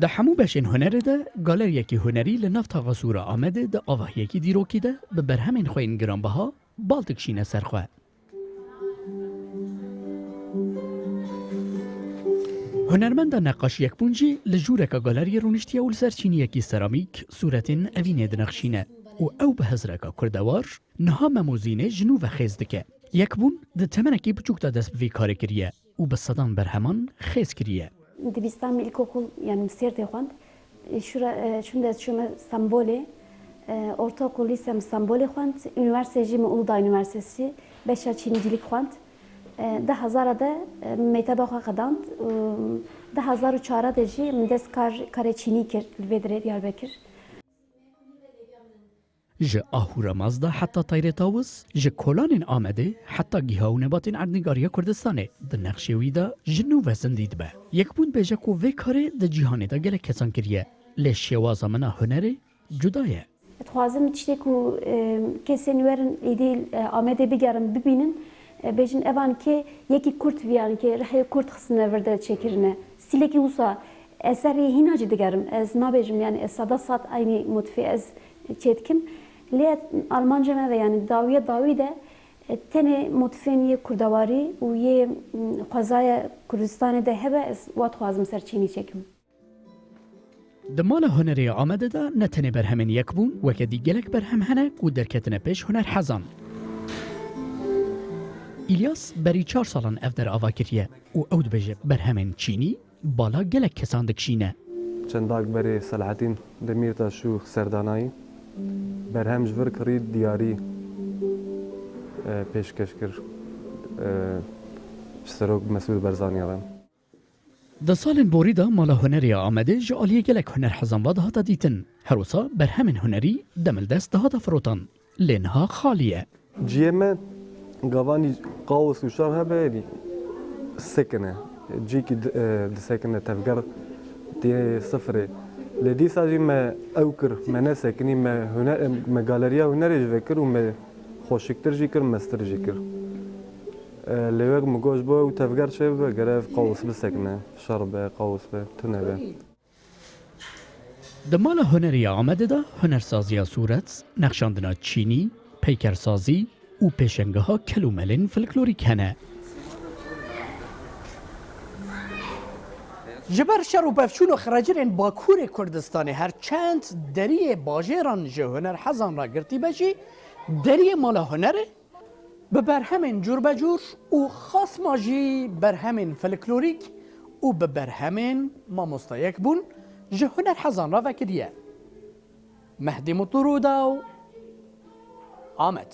ده همو بشین هنر ده گالریکی هنری لنفت غصور آمده ده آواهیکی دیروکی ده به برهمین خوین گرانبها بالتکشینه سرخواه. هنرمند نقاش یک بونجی لجورک گالری رونشتی اول سرچینیکی سرامیک صورتین اوینه دنقشینه و او به هزرکا کردوار نها مموزینه جنو و خیز دکه. یک بون ده تمنکی بچوک دا دست بوی کار کریه و به صدان برهمان خیز کریه. دبستان ilkokul yani Siirt'e خوند şunda şuma Samboli ortaokul lisem Samboli خوند üniversiteci mi Uludağ Üniversitesi 5 Çinicilik خوند ده هزار ده مکتب خداند ده هزار و چهار ده جی مدرس کار چینی کرد لودره دیاربکر. ج آهورا مازدا حتی طیر تاوس ج کلان آمده حتی گیاه و نباتین اردنگاری کردستانه ده نقشه‌وی دا جنو و زندید به یک بون بیجا کو وی کاره ده جهانه دا گله کسان کریه لشه وازمنا هنره جدایه. اتخوازم تشتی کو کسی نورن ایدی آمده بگرم ببینن بیشتر evan که یکی کرد ویان که رحی کرد خسنه ورده چکرنه سیلکی وسا اثری هیناجی دگرم از نابجم یعنی صدا صد aynı متفی از چتکم لیت آلمانجا ما یعنی داوی ده تنه متفین یه کردواری و یه قضای کردستان ده هبه از وقت خوازم سرچینی چکم. دمال هنری آمده دا نتنه برهمن یک بون و که دیگلک برهم هنه و درکتنه پیش هنر حزان. ایلیاس بری 4 سالان افدر آوا کریه و اود بجه برهمن چینی بالا گلک کسان دکشینه. چنداک بری صلاحتین دمیر تا شو سردانایی برهم جور کرید دیاری پیشکش کرد سروک مسعود برزانی هم. ده سال بوری دا مالا هنری آمده جالیه گلک هنر حزان واد هاتا دیتن هروسا برهمن هنری دمل دست ده هاتا فروتان لنها خالیه. جیمه قواني قوس وشر هبالي سكنه جيكي سكنه تفجر دي صفري لدي ساجي ما اوكر ما نسكني ما هنا ما جاليريا هنري فكر وما خوشكتر جيكر مستر جيكر لوك مجوش بو وتفجر شيء جراف قوس بالسكنه شرب قوس تنبه دمال هنری آمده دا هنرسازی صورت نقشاندنا چینی پیکرسازی و پیشنگه ها کلوملین فلکلوریک هنه. جبر شر و بفشون و خراجرین باکور کردستان هر چند دری باجران جه هنر حزان را گرتی بجی دری مالا هنره به برهمین جور بجور و خاص ماجی برهمین فلکلوریک و به برهمین ما مستایک بون جه هنر حزان را وکریه. مهدی مطرودا و آمد.